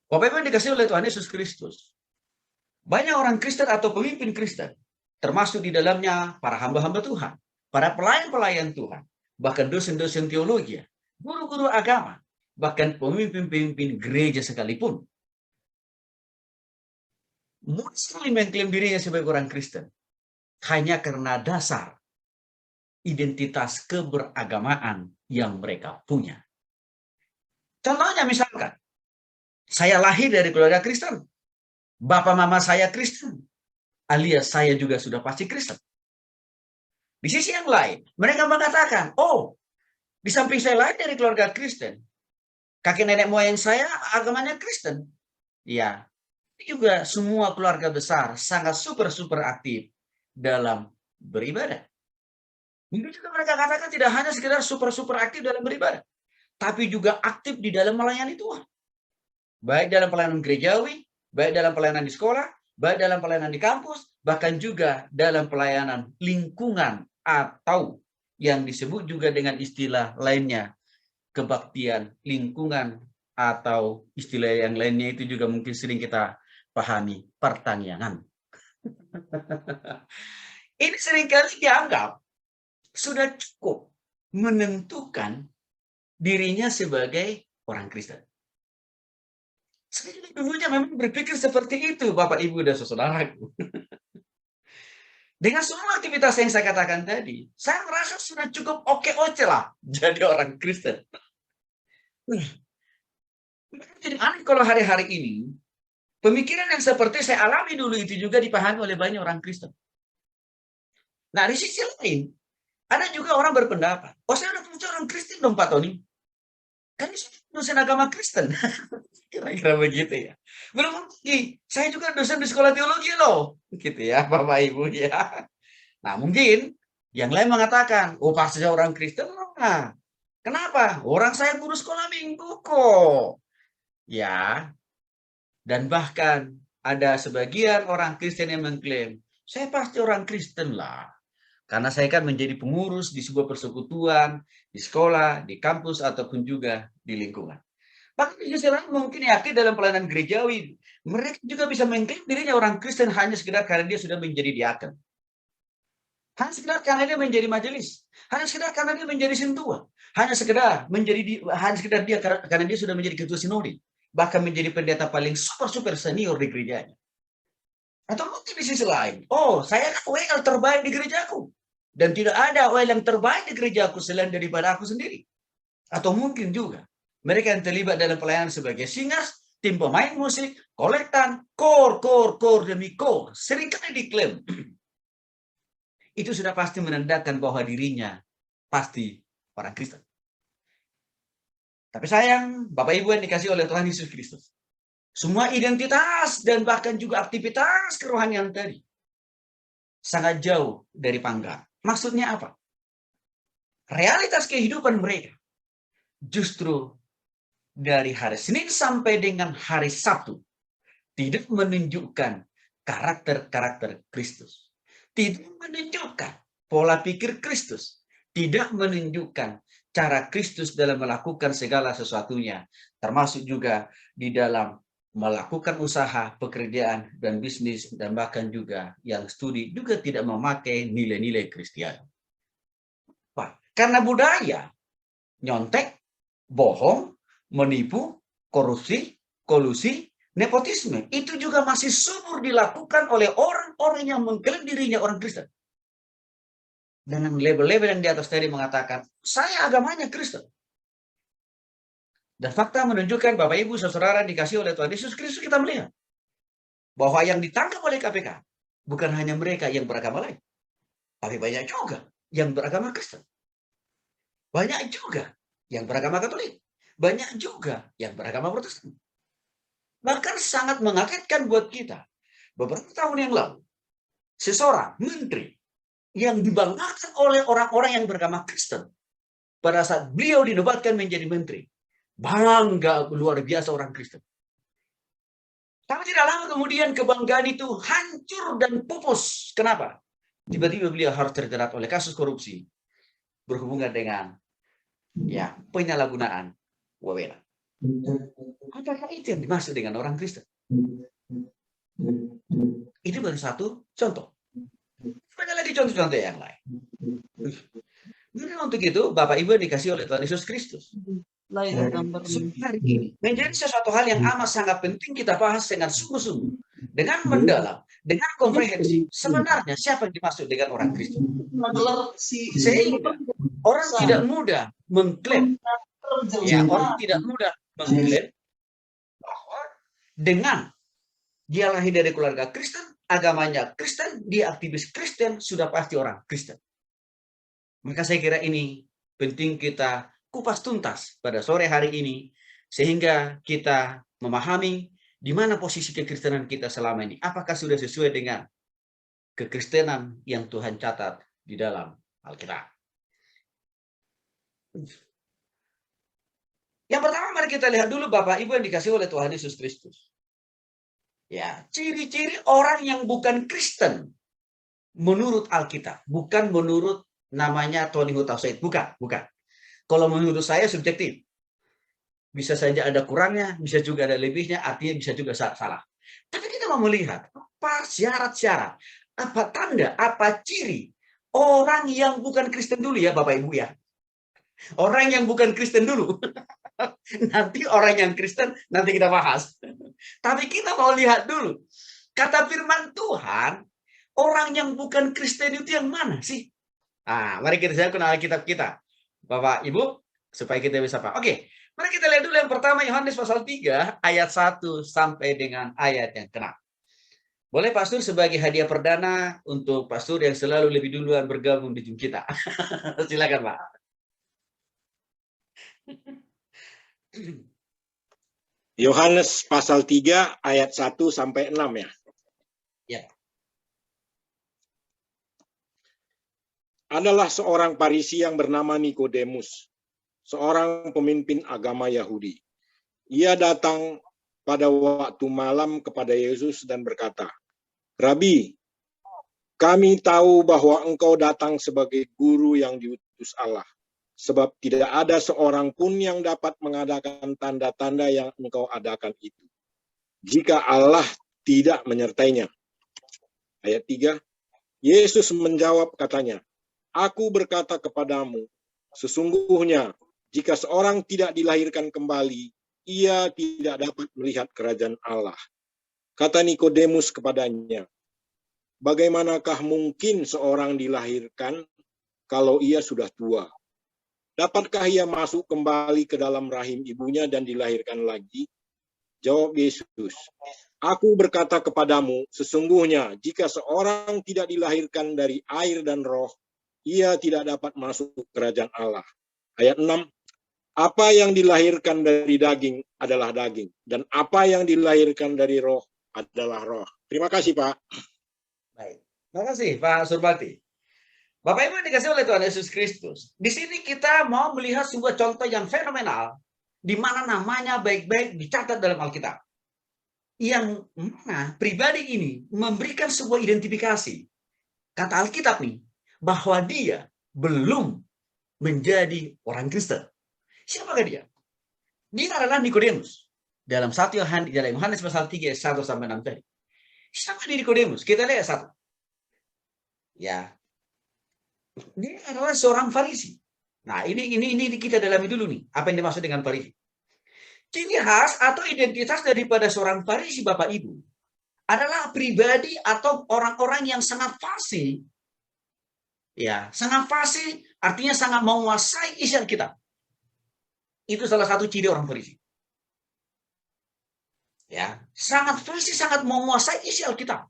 Bapak Ibu yang dikasihi oleh Tuhan Yesus Kristus, banyak orang Kristen atau pemimpin Kristen, termasuk di dalamnya para hamba-hamba Tuhan, para pelayan-pelayan Tuhan, bahkan dosen-dosen teologi, guru-guru agama, bahkan pemimpin-pemimpin gereja sekalipun, mudah sekali mengklaim dirinya sebagai orang Kristen hanya karena dasar identitas keberagamaan yang mereka punya. Contohnya misalkan, saya lahir dari keluarga Kristen, bapak mama saya Kristen, alias saya juga sudah pasti Kristen. Di sisi yang lain, mereka mengatakan, oh, di samping saya lahir dari keluarga Kristen, kakek nenek moyang saya agamanya Kristen. Ya, juga semua keluarga besar sangat super aktif dalam beribadah. Mungkin juga mereka katakan tidak hanya sekedar super aktif dalam beribadah, tapi juga aktif di dalam melayani Tuhan. Baik dalam pelayanan gerejawi, baik dalam pelayanan di sekolah, baik dalam pelayanan di kampus, bahkan juga dalam pelayanan lingkungan atau yang disebut juga dengan istilah lainnya, kebaktian lingkungan, atau istilah yang lainnya itu juga mungkin sering kita pahami, pertanian. Ini seringkali dianggap sudah cukup menentukan dirinya sebagai orang Kristen. Saya dulunya memang berpikir seperti itu, Bapak, Ibu, dan saudaraku. Dengan semua aktivitas yang saya katakan tadi, saya merasa sudah cukup oke-oke lah jadi orang Kristen. Jadi aneh kalau hari-hari ini, pemikiran yang seperti saya alami dulu itu juga dipahami oleh banyak orang Kristen. Nah, di sisi lain, ada juga orang berpendapat, oh saya udah punya orang Kristen dong Pak Tony. Kan dosen agama Kristen. Kira-kira begitu ya. Belum lagi, saya juga dosen di sekolah teologi loh. Gitu ya, Bapak Ibu ya. Nah, mungkin yang lain mengatakan, oh pasti orang Kristen. Nah, kenapa? Orang saya guru sekolah minggu kok. Ya, dan bahkan ada sebagian orang Kristen yang mengklaim, saya pasti orang Kristen lah. Karena saya kan menjadi pengurus di sebuah persekutuan, di sekolah, di kampus, ataupun juga di lingkungan. Bahkan di sisi lain mungkin yakin dalam pelayanan gerejawi, mereka juga bisa mengklaim dirinya orang Kristen hanya sekedar karena dia sudah menjadi diaken. Hanya sekedar karena dia menjadi majelis. Hanya sekedar karena dia menjadi sintua. Hanya sekedar dia karena dia sudah menjadi ketua sinodi. Bahkan menjadi pendeta paling super senior di gerejanya. Atau mungkin di sisi lain, oh saya kan WL terbaik di gerejaku. Dan tidak ada WL yang terbaik di gerejaku selain daripada aku sendiri. Atau mungkin juga mereka yang terlibat dalam pelayanan sebagai singers, tim pemain musik, kolektan, kor demi kor, seringkali diklaim. Itu sudah pasti menandakan bahwa dirinya pasti orang Kristen. Tapi sayang, Bapak Ibu yang dikasih oleh Tuhan Yesus Kristus, semua identitas dan bahkan juga aktivitas kerohanian tadi sangat jauh dari pangkat. Maksudnya apa? Realitas kehidupan mereka justru dari hari Senin sampai dengan hari Sabtu tidak menunjukkan karakter Kristus. Tidak menunjukkan pola pikir Kristus. Tidak menunjukkan cara Kristus dalam melakukan segala sesuatunya. Termasuk juga di dalam melakukan usaha, pekerjaan, dan bisnis, dan bahkan juga yang studi juga tidak memakai nilai-nilai Kristiani. Karena budaya nyontek, bohong, menipu, korupsi, kolusi, nepotisme, itu juga masih subur dilakukan oleh orang-orang yang mengklaim dirinya orang Kristen. Dengan label-label yang di atas tadi mengatakan, saya agamanya Kristen. Dan fakta menunjukkan, Bapak Ibu saudara dikasih oleh Tuhan Yesus Kristus, kita melihat bahwa yang ditangkap oleh KPK bukan hanya mereka yang beragama lain, tapi banyak juga yang beragama Kristen. Banyak juga yang beragama Katolik. Banyak juga yang beragama Protestan. Bahkan sangat mengagetkan buat kita. Beberapa tahun yang lalu, seseorang menteri yang dibanggakan oleh orang-orang yang beragama Kristen pada saat beliau dinobatkan menjadi menteri, bangga luar biasa orang Kristen. Tapi tidak lama kemudian kebanggaan itu hancur dan pupus. Kenapa? Tiba-tiba beliau harus terjerat oleh kasus korupsi berhubungan dengan penyalahgunaan wewenang. Apakah itu yang dimaksud dengan orang Kristen? Itu baru satu contoh. Banyak lagi contoh-contoh yang lain. Jadi untuk itu, Bapak Ibu dikasih oleh Tuhan Yesus Kristus. Hari ini menjadi sesuatu hal yang amat sangat penting kita bahas dengan sungguh-sungguh, dengan mendalam, dengan komprehensif. Sebenarnya siapa yang dimaksud dengan orang Kristen? Sehingga orang tidak mudah mengklaim, orang tidak mudah mengklaim bahwa dengan dia lahir dari keluarga Kristen, agamanya Kristen, dia aktivis Kristen, sudah pasti orang Kristen. Maka saya kira ini penting kita kupas tuntas pada sore hari ini, sehingga kita memahami di mana posisi kekristenan kita selama ini. Apakah sudah sesuai dengan kekristenan yang Tuhan catat di dalam Alkitab. Yang pertama, mari kita lihat dulu Bapak Ibu yang dikasih oleh Tuhan Yesus Kristus. Ya, ciri-ciri orang yang bukan Kristen menurut Alkitab, bukan menurut namanya Tony Hutausaid, bukan. Kalau menurut saya subjektif. Bisa saja ada kurangnya, bisa juga ada lebihnya, artinya bisa juga salah. Tapi kita mau melihat apa syarat-syarat, apa tanda, apa ciri orang yang bukan Kristen dulu ya Bapak Ibu ya. Orang yang bukan Kristen dulu. Nanti orang yang Kristen nanti kita bahas. Tapi kita mau lihat dulu. Kata firman Tuhan, orang yang bukan Kristen itu yang mana sih? Mari kita siapkan Alkitab kita. Bapak, Ibu, supaya kita bisa paham. Oke, mari kita lihat dulu yang pertama Yohanes pasal 3 ayat 1 sampai dengan ayat yang ke-6. Boleh Pastor sebagai hadiah perdana untuk Pastor yang selalu lebih duluan bergabung di Zoom kita. Silakan, Pak. Yohanes pasal 3 ayat 1 sampai 6 ya. Ya. Adalah seorang Farisi yang bernama Nikodemus, seorang pemimpin agama Yahudi. Ia datang pada waktu malam kepada Yesus dan berkata, "Rabi, kami tahu bahwa engkau datang sebagai guru yang diutus Allah, sebab tidak ada seorang pun yang dapat mengadakan tanda-tanda yang engkau adakan itu, jika Allah tidak menyertainya." Ayat 3, Yesus menjawab katanya, "Aku berkata kepadamu, sesungguhnya jika seorang tidak dilahirkan kembali, ia tidak dapat melihat kerajaan Allah." Kata Nikodemus kepadanya, "Bagaimanakah mungkin seorang dilahirkan kalau ia sudah tua? Dapatkah ia masuk kembali ke dalam rahim ibunya dan dilahirkan lagi?" Jawab Yesus, "Aku berkata kepadamu, sesungguhnya jika seorang tidak dilahirkan dari air dan roh, ia tidak dapat masuk kerajaan Allah." Ayat 6, apa yang dilahirkan dari daging adalah daging, dan apa yang dilahirkan dari roh adalah roh. Terima kasih, Pak. Baik. Terima kasih, Pak Surbakti. Bapak Ibu dikasih oleh Tuhan Yesus Kristus. Di sini kita mau melihat sebuah contoh yang fenomenal, di mana namanya baik-baik dicatat dalam Alkitab. Yang mana pribadi ini memberikan sebuah identifikasi. Kata Alkitab nih, bahwa dia belum menjadi orang Kristen. Siapakah dia? Dia adalah Nikodemus. Dalam 1 Yohanes pasal 3 1 sampai 6 tadi. Siapa Nikodemus? Kita lihat satu. Ya. Dia adalah seorang Farisi. Nah, ini kita dalami dulu nih, apa yang dimaksud dengan Farisi. Ciri khas atau identitas daripada seorang Farisi, Bapak Ibu, adalah pribadi atau orang-orang yang sangat fasih. Ya, sangat fasih artinya sangat menguasai isi Alkitab. Itu salah satu ciri orang Farisi. Ya, sangat fasih, sangat menguasai isi Alkitab.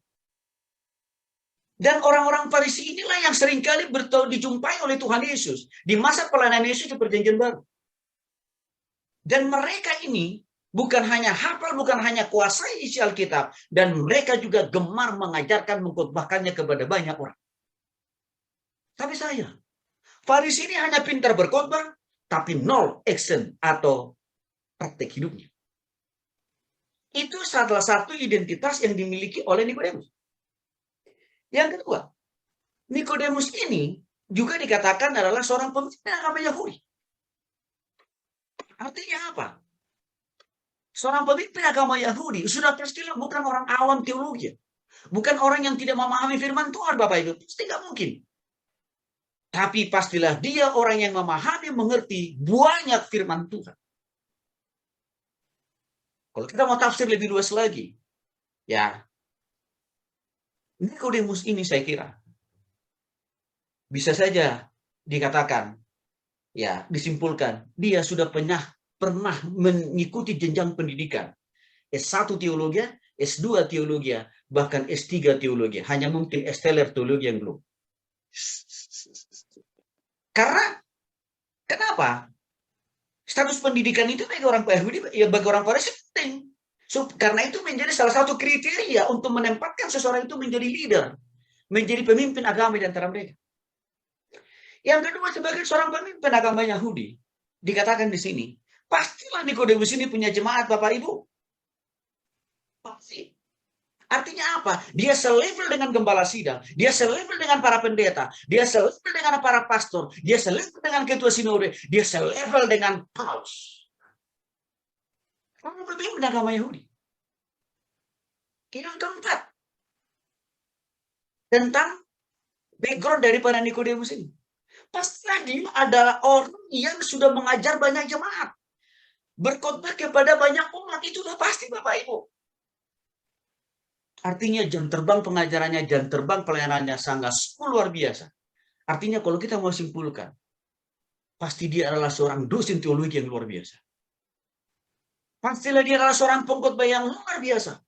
Dan orang-orang Farisi inilah yang seringkali dijumpai oleh Tuhan Yesus di masa pelayanan Yesus di Perjanjian Baru. Dan mereka ini bukan hanya hafal, bukan hanya kuasai isi Alkitab, dan mereka juga gemar mengajarkan, mengkhotbahkannya kepada banyak orang. Tapi saya, Farisi ini hanya pintar berkhotbah, tapi nol action atau praktek hidupnya. Itu salah satu identitas yang dimiliki oleh Nikodemus. Yang kedua, Nikodemus ini juga dikatakan adalah seorang pemimpin agama Yahudi. Artinya apa? Seorang pemimpin agama Yahudi sudah pastilah bukan orang awam teologi. Bukan orang yang tidak memahami firman Tuhan, Bapak Ibu. Pasti nggak mungkin. Tapi pastilah dia orang yang memahami, mengerti banyak firman Tuhan. Kalau kita mau tafsir lebih luas lagi, ya, Nikodemus ini saya kira bisa saja dikatakan, ya, disimpulkan, dia sudah pernah mengikuti jenjang pendidikan. S1 teologi, S2 teologi, bahkan S3 teologi. Hanya mungkin S-teler teologi yang belum. Karena, kenapa? Status pendidikan itu bagi orang Yahudi, ya bagi orang Farisi penting. Karena itu menjadi salah satu kriteria untuk menempatkan seseorang itu menjadi leader, menjadi pemimpin agama di antara mereka. Yang kedua, sebagai seorang pemimpin agama Yahudi, dikatakan di sini, pastilah Nikodemus ini punya jemaat, Bapak Ibu. Pasti. Artinya apa? Dia selevel dengan gembala sidang, dia selevel dengan para pendeta, dia selevel dengan para pastor, dia selevel dengan ketua sinode, dia selevel dengan paus. Kamu pemimpin agama Yahudi. Yang keempat, tentang background daripada Nikodemus ini. Pastilah dia adalah orang yang sudah mengajar banyak jemaat. Berkhotbah kepada banyak umat, itu udah pasti, Bapak Ibu. Artinya jam terbang pengajarannya, jam terbang pelayanannya sangat luar biasa. Artinya kalau kita mau simpulkan, pasti dia adalah seorang dosen teologi yang luar biasa. Pastilah dia adalah seorang pengkhotbah yang luar biasa.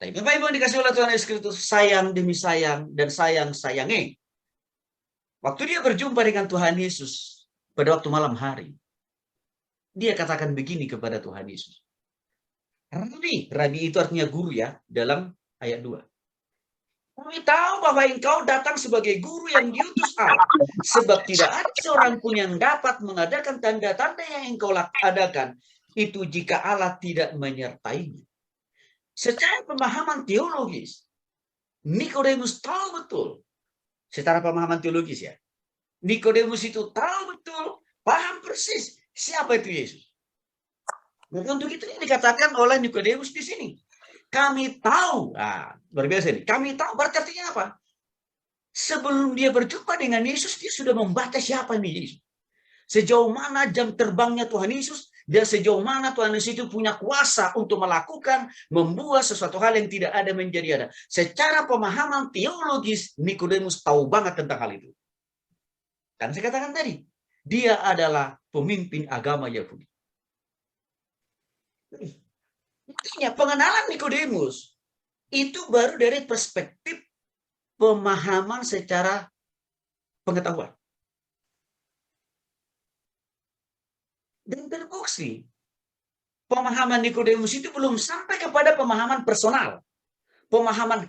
Tapi Bapak Ibu yang dikasih oleh Tuhan Yesus Kristus, sayang demi sayang dan sayang sayangi. Waktu dia berjumpa dengan Tuhan Yesus pada waktu malam hari, dia katakan begini kepada Tuhan Yesus. Rabi itu artinya guru ya, dalam ayat 2. Kami tahu bahwa engkau datang sebagai guru yang diutus Allah, sebab tidak ada seorang pun yang dapat mengadakan tanda-tanda yang engkau adakan, itu jika Allah tidak menyertainya. Secara pemahaman teologis, Nikodemus tahu betul, secara pemahaman teologis ya, Nikodemus itu tahu betul, paham persis siapa itu Yesus. Dan untuk itu yang dikatakan oleh Nikodemus di sini. Kami tahu, luar biasa ini. Kami tahu, berarti artinya apa? Sebelum dia berjumpa dengan Yesus, dia sudah membaca siapa ini Yesus. Sejauh mana jam terbangnya Tuhan Yesus, dan sejauh mana Tuhan Yesus itu punya kuasa untuk melakukan, membuat sesuatu hal yang tidak ada menjadi ada. Secara pemahaman teologis, Nikodemus tahu banget tentang hal itu. Kan saya katakan tadi, dia adalah pemimpin agama Yahudi. Intinya pengenalan Nikodemus itu baru dari perspektif pemahaman secara pengetahuan. Dan terbukti pemahaman Nikodemus itu belum sampai kepada pemahaman personal, pemahaman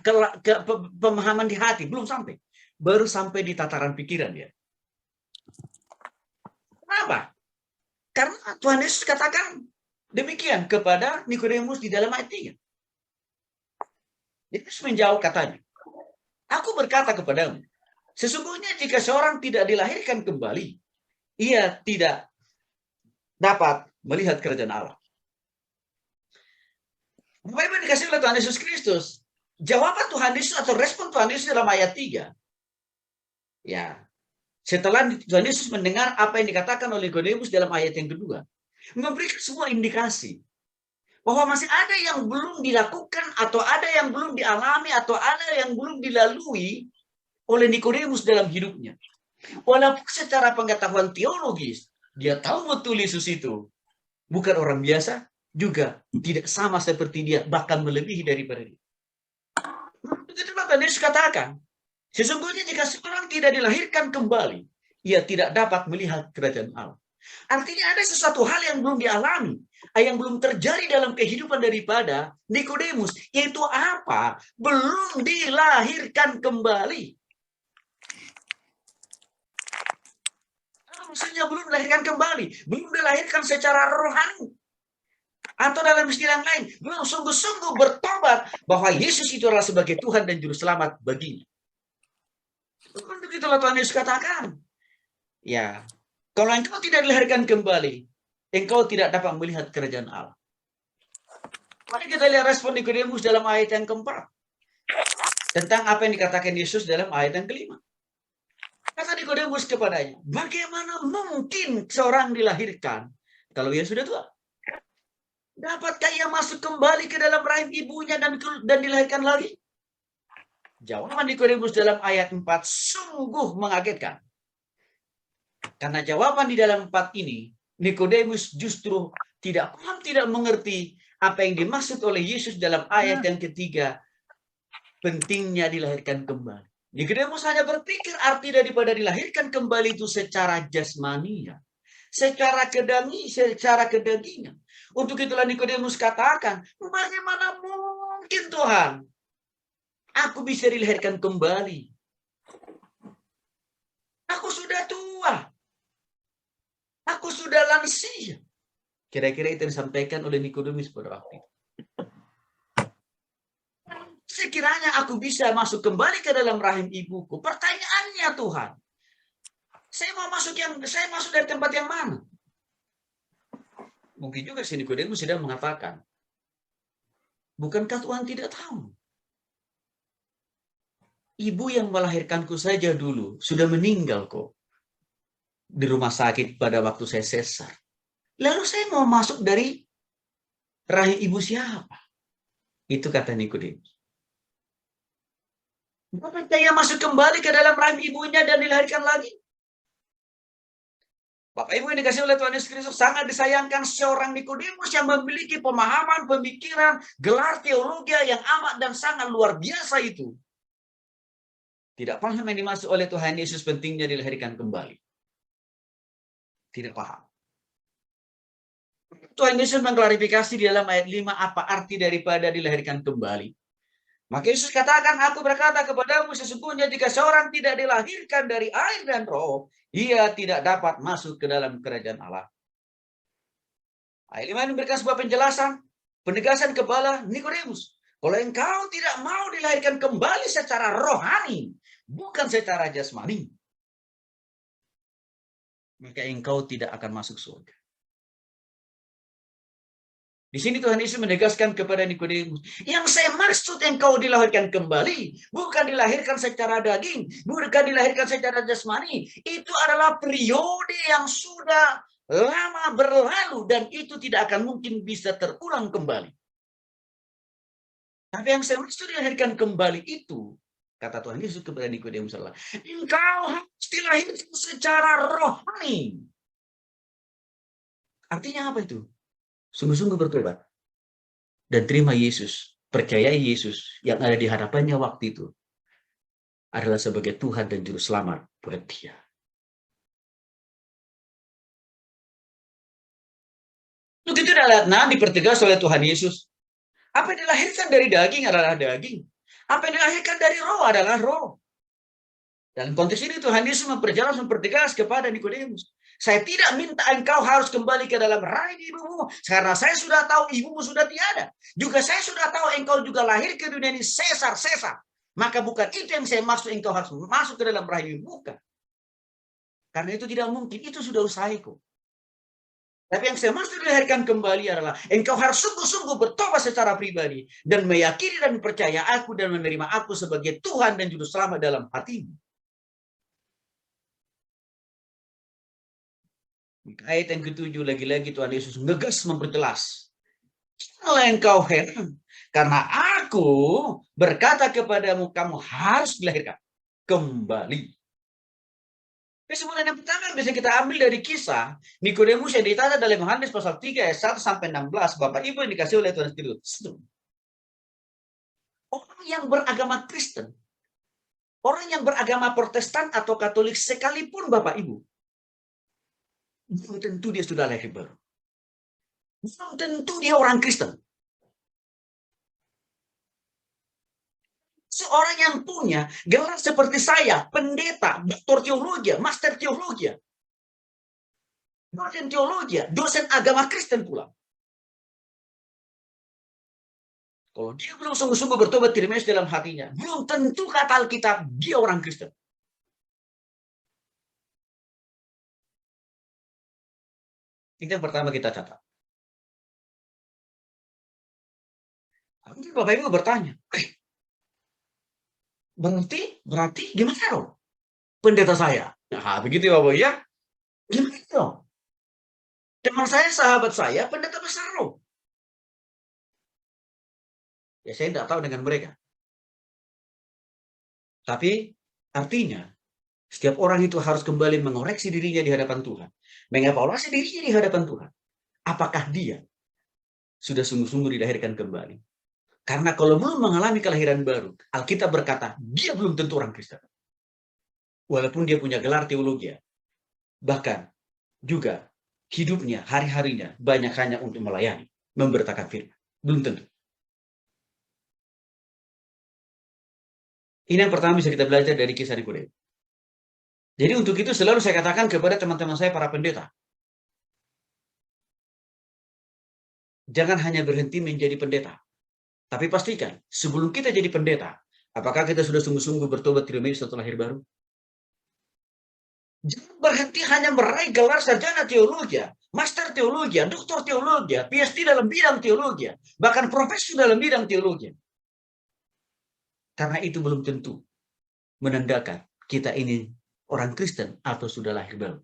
di hati, belum sampai. Baru sampai di tataran pikiran dia. Kenapa? Karena Tuhan Yesus katakan demikian kepada Nikodemus di dalam ayat 3. Yesus menjawab katanya, aku berkata kepadamu, sesungguhnya jika seorang tidak dilahirkan kembali, ia tidak dapat melihat kerajaan Allah. Bapak Ibu dikasih oleh Tuhan Yesus Kristus, jawaban Tuhan Yesus atau respon Tuhan Yesus dalam ayat 3. Ya, setelah Tuhan Yesus mendengar apa yang dikatakan oleh Nikodemus dalam ayat yang kedua, memberikan semua indikasi bahwa masih ada yang belum dilakukan atau ada yang belum dialami atau ada yang belum dilalui oleh Nikodemus dalam hidupnya. Walaupun secara pengetahuan teologis dia tahu betul Yesus itu bukan orang biasa, juga tidak sama seperti dia, bahkan melebihi daripada dia. Begitu Tuhan Yesus katakan, sesungguhnya jika seorang tidak dilahirkan kembali, ia tidak dapat melihat kerajaan Allah. Artinya ada sesuatu hal yang belum dialami, yang belum terjadi dalam kehidupan daripada Nikodemus, yaitu apa? Belum dilahirkan kembali. Maksudnya belum dilahirkan kembali, belum dilahirkan secara rohani. Atau dalam istilah lain, belum sungguh-sungguh bertobat bahwa Yesus itu adalah sebagai Tuhan dan Juru Selamat baginya. Untuk itulah Tuhan Yesus katakan, ya, kalau engkau tidak dilahirkan kembali, engkau tidak dapat melihat kerajaan Allah. Mari kita lihat respon Nikodemus dalam ayat yang keempat. Tentang apa yang dikatakan Yesus dalam ayat yang kelima. Kata Nikodemus kepadanya, bagaimana mungkin seorang dilahirkan kalau ia sudah tua? Dapatkah ia masuk kembali ke dalam rahim ibunya dan dilahirkan lagi? Jawaban Nikodemus dalam ayat 4 sungguh mengagetkan. Karena jawaban di dalam 4 ini, Nikodemus justru tidak paham, tidak mengerti apa yang dimaksud oleh Yesus dalam ayat yang ketiga, pentingnya dilahirkan kembali. Nikodemus hanya berpikir arti daripada dilahirkan kembali itu secara jasmani, secara kedagingan. Untuk itulah Nikodemus katakan, bagaimana mungkin Tuhan aku bisa dilahirkan kembali? Aku sudah tua. Aku sudah lansia. Kira-kira itu yang disampaikan oleh Nikodemus pada waktu itu. Sekiranya aku bisa masuk kembali ke dalam rahim ibuku. Pertanyaannya Tuhan, saya masuk dari tempat yang mana? Mungkin juga si Nikodemus sedang mengatakan, bukankah Tuhan tidak tahu? Ibu yang melahirkanku saja dulu sudah meninggal kok di rumah sakit pada waktu saya sesar. Lalu saya mau masuk dari rahim ibu siapa? Itu kata Nikodemus. Bukankah dia masuk kembali ke dalam rahim ibunya dan dilahirkan lagi? Bapak Ibu yang dikasih oleh Tuhan Yesus Kristus, sangat disayangkan seorang Nikodemus yang memiliki pemahaman, pemikiran, gelar teologi yang amat dan sangat luar biasa itu. Tidak paham yang dimaksud oleh Tuhan Yesus pentingnya dilahirkan kembali. Tidak paham. Tuhan Yesus mengklarifikasi di dalam ayat 5 apa arti daripada dilahirkan kembali. Maka Yesus katakan, aku berkata kepadamu sesungguhnya jika seorang tidak dilahirkan dari air dan roh, ia tidak dapat masuk ke dalam kerajaan Allah. Ayat 5 memberikan sebuah penjelasan, penegasan kepada Nikodemus. Kalau engkau tidak mau dilahirkan kembali secara rohani, bukan secara jasmani, maka engkau tidak akan masuk surga. Di sini Tuhan Yesus menegaskan kepada Nikodemus, yang saya maksud engkau dilahirkan kembali, bukan dilahirkan secara daging, bukan dilahirkan secara jasmani. Itu adalah periode yang sudah lama berlalu dan itu tidak akan mungkin bisa terulang kembali. Tapi yang saya maksud dilahirkan kembali itu, kata Tuhan Yesus kepada Nikodemus, engkau harus dilahirkan secara rohani. Artinya apa itu? Sungguh-sungguh bertobat dan terima Yesus, percayai Yesus yang ada di hadapannya waktu itu adalah sebagai Tuhan dan Juru Selamat buat dia. Begitu adalah dipertegas oleh Tuhan Yesus. Apa yang dilahirkan dari daging adalah daging. Apa yang dilahirkan dari roh adalah roh. Dalam konteks ini Tuhan Yesus mempertegas kepada Nikodemus. Saya tidak minta engkau harus kembali ke dalam rahim ibumu. Karena saya sudah tahu ibumu sudah tiada. Juga saya sudah tahu engkau juga lahir ke dunia ini sesar. Maka bukan itu yang saya maksud engkau harus masuk ke dalam rahim ibumu. Bukan. Karena itu tidak mungkin. Itu sudah usahaku. Tapi yang saya maksud dilahirkan kembali adalah engkau harus sungguh-sungguh bertobat secara pribadi. Dan meyakini dan percaya aku dan menerima aku sebagai Tuhan dan Juru Selamat dalam hatimu. Ayat yang ketujuh lagi-lagi Tuhan Yesus ngegas memperjelas. Janganlah engkau heran, karena aku berkata kepadamu, kamu harus dilahirkan kembali. Kesimpulan yang pertama bisa kita ambil dari kisah Nikodemus yang ditanya dalam Yohanes pasal 3 ayat 1 sampai 16. Bapak Ibu yang dikasih oleh Tuhan Yesus. Orang yang beragama Kristen, orang yang beragama Protestan atau Katolik sekalipun Bapak Ibu, belum tentu dia sudah lahir baru. Belum tentu dia orang Kristen. Seorang yang punya gelar seperti saya, pendeta, doktor teologi, master teologi, dosen teologi, dosen agama Kristen pula. Kalau dia belum sungguh-sungguh bertobat terima Yesus dalam hatinya, belum tentu kata Alkitab dia orang Kristen. Itu yang pertama kita catat. Mungkin Bapak Ibu bertanya, berarti gimana dong pendeta saya? Nah, begitu ya Bapak ya. Gimana dong? Teman saya, sahabat saya, pendeta besar loh. Ya saya tidak tahu dengan mereka. Tapi artinya setiap orang itu harus kembali mengoreksi dirinya di hadapan Tuhan. Mengevaluasi dirinya di hadapan Tuhan. Apakah dia sudah sungguh-sungguh dilahirkan kembali? Karena kalau belum mengalami kelahiran baru, Alkitab berkata, dia belum tentu orang Kristen. Walaupun dia punya gelar teologi. Bahkan juga hidupnya, hari-harinya banyak hanya untuk melayani, memberitakan firman. Belum tentu. Ini yang pertama bisa kita belajar dari kisah Nikodemus. Jadi untuk itu selalu saya katakan kepada teman-teman saya para pendeta, jangan hanya berhenti menjadi pendeta, tapi pastikan sebelum kita jadi pendeta, apakah kita sudah sungguh-sungguh bertobat terima Yesus setelah lahir baru? Jangan berhenti hanya meraih gelar sarjana teologi, master teologi, doktor teologi, PhD dalam bidang teologi, bahkan profesor dalam bidang teologi. Karena itu belum tentu menandakan kita ini orang Kristen atau sudah lahir baru.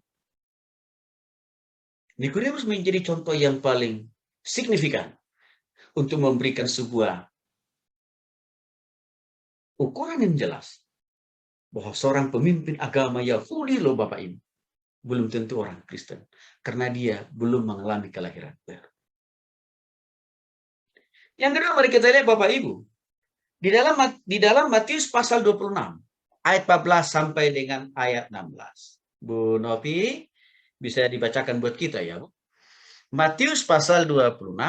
Nikodemus menjadi contoh yang paling signifikan untuk memberikan sebuah ukuran yang jelas bahwa seorang pemimpin agama Yahudi loh Bapak Ibu, belum tentu orang Kristen karena dia belum mengalami kelahiran baru. Yang kedua, mari kita lihat Bapak Ibu, di dalam Matius pasal 26 ayat 14 sampai dengan ayat 16. Bu Novi bisa dibacakan buat kita ya, Bu. Matius pasal 26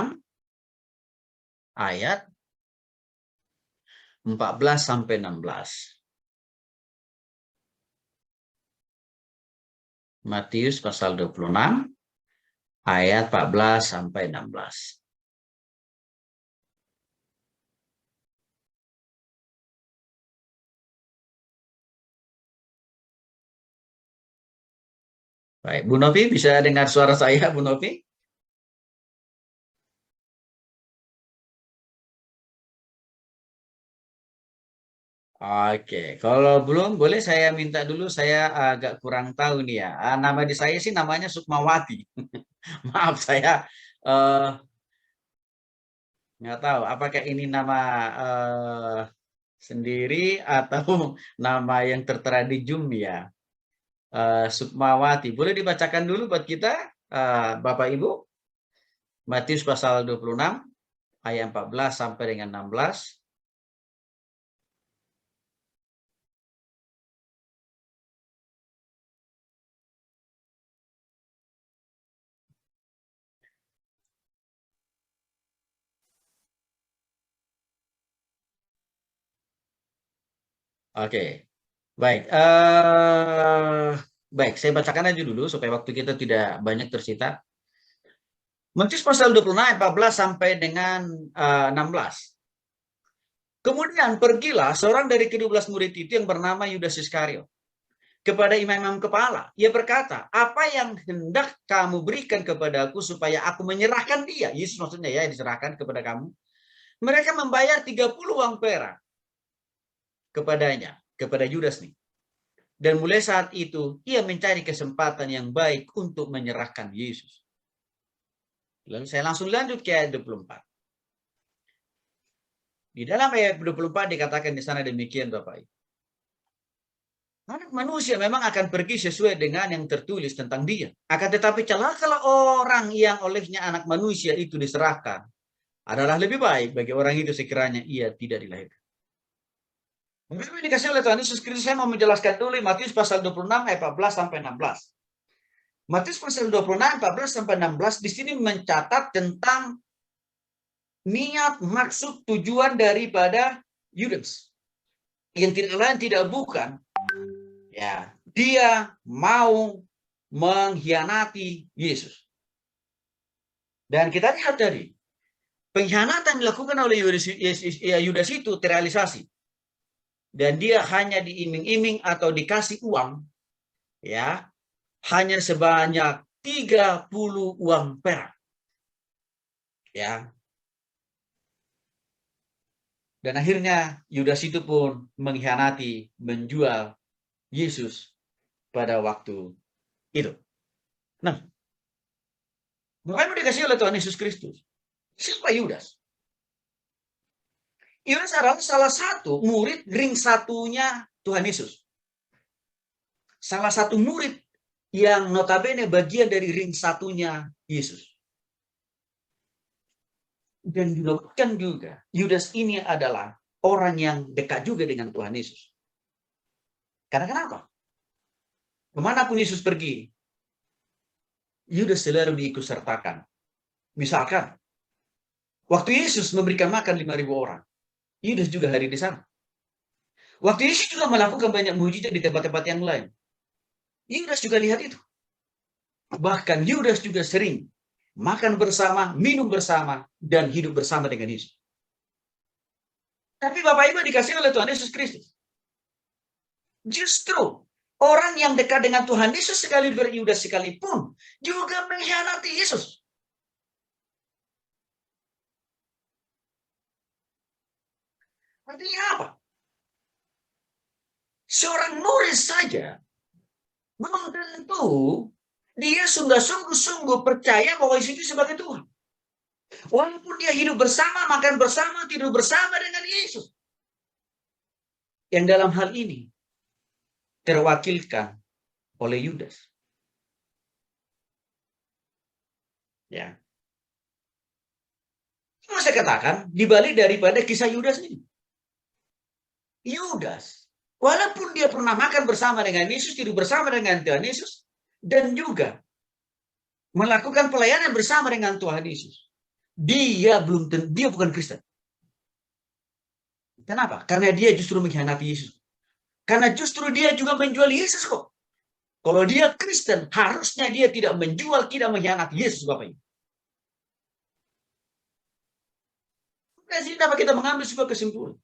ayat 14 sampai 16. Matius pasal 26 ayat 14 sampai 16. Baik, Bu Novi bisa dengar suara saya, Bu Novi? Oke, kalau belum boleh saya minta dulu, saya agak kurang tahu nih ya. Nama di saya sih namanya Sukmawati. Maaf saya nggak tahu apakah ini nama sendiri atau nama yang tertera di Zoom ya. Sukmawati. Boleh dibacakan dulu buat kita, Bapak Ibu? Matius pasal 26 ayat 14 sampai dengan 16. Oke, baik. Baik, saya bacakan aja dulu supaya waktu kita tidak banyak tersita. Matius pasal 26 ayat 14 sampai dengan 16. Kemudian pergilah seorang dari ke-12 murid itu yang bernama Yudas Iskariot kepada imam-imam kepala. Ia berkata, apa yang hendak kamu berikan kepadaku supaya aku menyerahkan dia? Yesus maksudnya ya, diserahkan kepada kamu. Mereka membayar 30 uang perak kepadanya, kepada Yudas nih. Dan mulai saat itu, ia mencari kesempatan yang baik untuk menyerahkan Yesus. Lalu saya langsung lanjut ke ayat 24. Di dalam ayat 24 dikatakan di sana demikian Bapak Ibu. Anak manusia memang akan pergi sesuai dengan yang tertulis tentang dia. Akan tetapi celakalah orang yang olehnya anak manusia itu diserahkan. Adalah lebih baik bagi orang itu sekiranya ia tidak dilahirkan. Mungkin dikasih oleh Tuhan Yesus Kristus, saya mau menjelaskan dulu Matius pasal 26 ayat 14 sampai 16. Matius pasal 26 14 sampai 16 di sini mencatat tentang niat, maksud, tujuan daripada Yudas. Yang tidak lain tidak bukan ya, dia mau mengkhianati Yesus. Dan kita lihat tadi, pengkhianatan dilakukan oleh Yudas itu terrealisasi. Dan dia hanya diiming-iming atau dikasih uang, ya, hanya sebanyak 30 uang perak. Ya. Dan akhirnya Yudas itu pun mengkhianati, menjual Yesus pada waktu itu. Nah, Bapak Ibu dikasih oleh Tuhan Yesus Kristus. Siapa Yudas? Yudas adalah salah satu murid ring satunya Tuhan Yesus. Salah satu murid yang notabene bagian dari ring satunya Yesus. Dan juga Yudas ini adalah orang yang dekat juga dengan Tuhan Yesus. Karena kenapa? Kemanapun Yesus pergi, Yudas selalu diikutsertakan. Misalkan, waktu Yesus memberikan makan 5.000 orang, Yudas juga hadir di sana. Waktu Yesus juga melakukan banyak mujizat di tempat-tempat yang lain, Yudas juga lihat itu. Bahkan Yudas juga sering makan bersama, minum bersama, dan hidup bersama dengan Yesus. Tapi Bapak Ibu dikasih oleh Tuhan Yesus Kristus. Justru orang yang dekat dengan Tuhan Yesus sekalipun Yudas sekalipun juga mengkhianati Yesus. Artinya apa? Seorang murid saja belum tentu dia sungguh-sungguh percaya bahwa Yesus itu sebagai Tuhan. Walaupun dia hidup bersama, makan bersama, tidur bersama dengan Yesus. Yang dalam hal ini terwakilkan oleh Yudas. Ya. Cuma saya katakan, dibalik daripada kisah Yudas ini. Yudas, walaupun dia pernah makan bersama dengan Yesus, tidur bersama dengan Tuhan Yesus, dan juga melakukan pelayanan bersama dengan Tuhan Yesus, dia bukan Kristen. Kenapa? Karena dia justru mengkhianati Yesus. Karena justru dia juga menjual Yesus kok. Kalau dia Kristen, harusnya dia tidak menjual, tidak mengkhianati Yesus, Bapak Ibu. Dari sini dapat kita mengambil sebuah kesimpulan.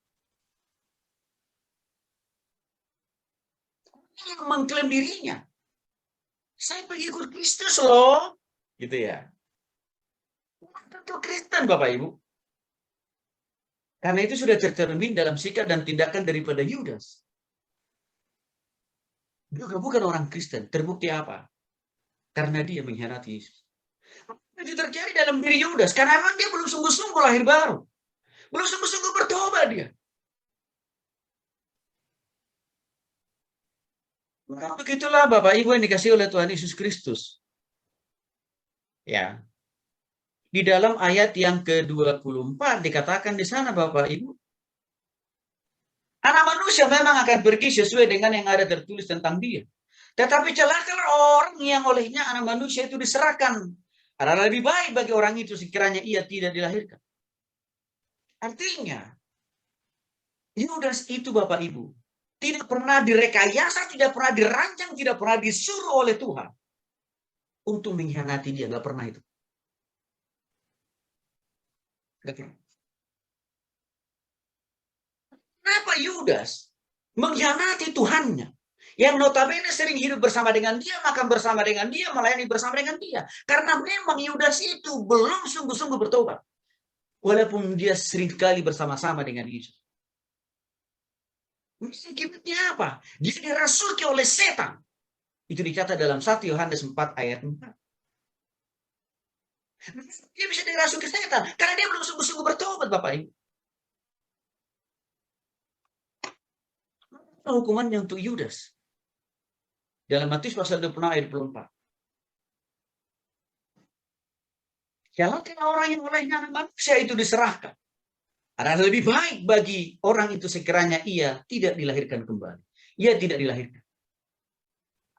Yang mengklaim dirinya, saya pengikut Kristus loh, gitu ya. Tentu Kristen, Bapak Ibu. Karena itu sudah tercermin dalam sikap dan tindakan daripada Yudas. Juga bukan orang Kristen. Terbukti apa? Karena dia mengkhianati Yesus. Itu terjadi dalam diri Yudas. Karena memang dia belum sungguh-sungguh lahir baru. Belum sungguh-sungguh bertobat dia. Maka begitulah Bapak Ibu yang dikasih oleh Tuhan Yesus Kristus. Ya. Di dalam ayat yang ke-24 dikatakan di sana Bapak Ibu. Anak manusia memang akan pergi sesuai dengan yang ada tertulis tentang dia. Tetapi celakalah orang yang olehnya anak manusia itu diserahkan. Adalah lebih baik bagi orang itu sekiranya ia tidak dilahirkan. Artinya, Yudas itu Bapak Ibu tidak pernah direkayasa, tidak pernah dirancang, tidak pernah disuruh oleh Tuhan untuk mengkhianati dia. Nggak pernah itu. Nggak pernah. Kenapa Yudas mengkhianati Tuhannya? Yang notabene sering hidup bersama dengan dia, makan bersama dengan dia, melayani bersama dengan dia. Karena memang Yudas itu belum sungguh-sungguh bertobat. Walaupun dia sering kali bersama-sama dengan Yesus. Akibatnya apa? Dia dirasuki oleh setan. Itu dicatat dalam 1 Yohanes 4 ayat 4. Dia bisa dirasuki setan karena dia belum sungguh-sungguh bertobat, Bapak Ibu. Hukumannya untuk Yudas. Dalam Matius pasal 26 ayat 24. Celakalah orang yang olehnya anak manusia itu diserahkan. Adalah lebih baik bagi orang itu sekiranya ia tidak dilahirkan kembali. Ia tidak dilahirkan.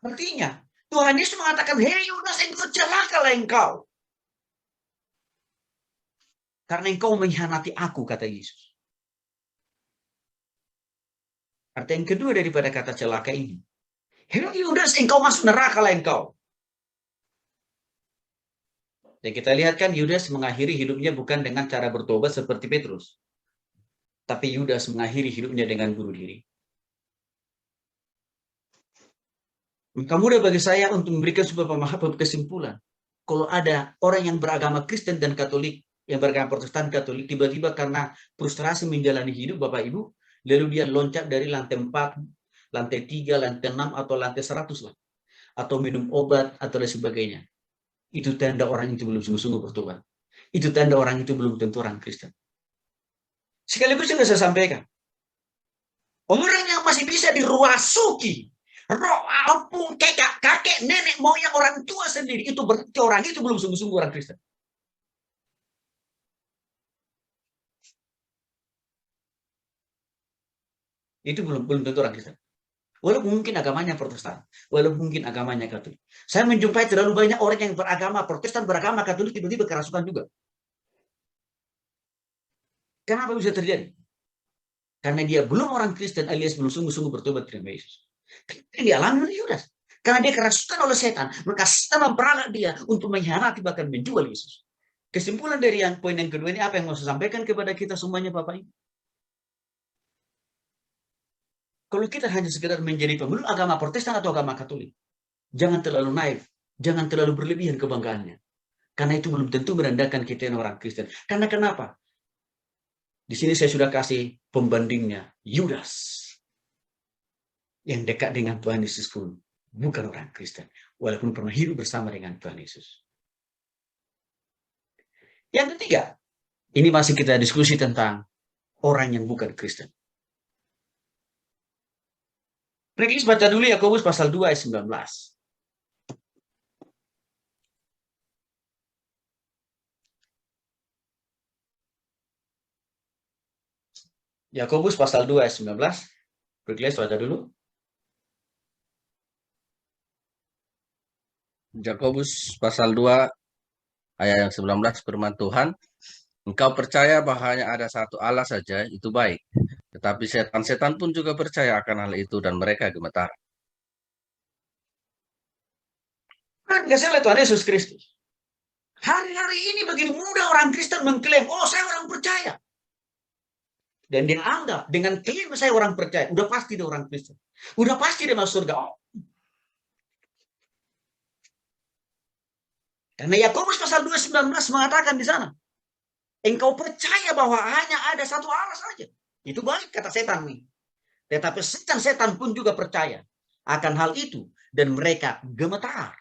Artinya, Tuhan Yesus mengatakan, hei Yudas, engkau celakalah engkau. Karena engkau mengkhianati aku, kata Yesus. Arti yang kedua daripada kata celaka ini. Hei Yudas, engkau masuk neraka lah engkau. Dan kita lihat kan Yudas mengakhiri hidupnya bukan dengan cara bertobat seperti Petrus. Tapi Yudas mengakhiri hidupnya dengan bunuh diri. Maka mudah bagi saya untuk memberikan sebuah kesimpulan. Kalau ada orang yang beragama Kristen dan Katolik yang beragama Protestan Katolik, tiba-tiba karena frustrasi menjalani hidup Bapak Ibu, lalu dia loncat dari lantai 4, lantai 3, lantai 6, atau lantai 100 lah. Atau minum obat, atau lain sebagainya. Itu tanda orang itu belum sungguh-sungguh bertobat. Itu tanda orang itu belum tentu orang Kristen. Sekaligus juga saya sampaikan, orang yang masih bisa dirasuki roh ampun kakek nenek moyang orang tua sendiri, itu berarti orang itu belum sungguh-sungguh orang Kristen. Itu belum tentu orang Kristen. Walaupun mungkin agamanya Protestan, walaupun mungkin agamanya Katolik. Saya menjumpai terlalu banyak orang yang beragama Protestan, beragama Katolik, tiba-tiba kerasukan juga. Kenapa bisa terjadi? Karena dia belum orang Kristen, alias belum sungguh-sungguh bertobat terima Yesus. Yang dialami oleh Yudas. Karena dia kerasukan oleh setan, maka setan memperalat dia untuk mengkhianati, bahkan menjual Yesus. Kesimpulan dari poin yang kedua ini, apa yang mau saya sampaikan kepada kita semuanya Bapak Ibu? Kalau kita hanya sekedar menjadi pemeluk agama Protestan atau agama Katolik, jangan terlalu naif, jangan terlalu berlebihan kebanggaannya. Karena itu belum tentu menandakan kita orang Kristen. Karena kenapa? Di sini saya sudah kasih pembandingnya, Yudas. Yang dekat dengan Tuhan Yesus pun bukan orang Kristen, walaupun pernah hidup bersama dengan Tuhan Yesus. Yang ketiga, ini masih kita diskusi tentang orang yang bukan Kristen. Please baca dulu Yakobus pasal 2 ayat 19. Yakobus pasal 2 ayat 19. Please baca dulu. Yakobus pasal 2 ayat yang 19, firman Tuhan, engkau percaya bahwa hanya ada satu Allah saja, itu baik. Tetapi setan-setan pun juga percaya akan hal itu dan mereka gemetar. Kasih oleh Tuhan Yesus Kristus. Hari-hari ini begitu mudah orang Kristen mengklaim, oh saya orang percaya. Dan dia anggap dengan klaim saya orang percaya, udah pasti dia orang Kristen. Udah pasti dia masuk surga. Oh. Karena Yakobus pasal 2:19 mengatakan di sana, engkau percaya bahwa hanya ada satu Allah saja. Itu baik kata setan nih. Tetapi setan pun juga percaya akan hal itu dan mereka gemetar.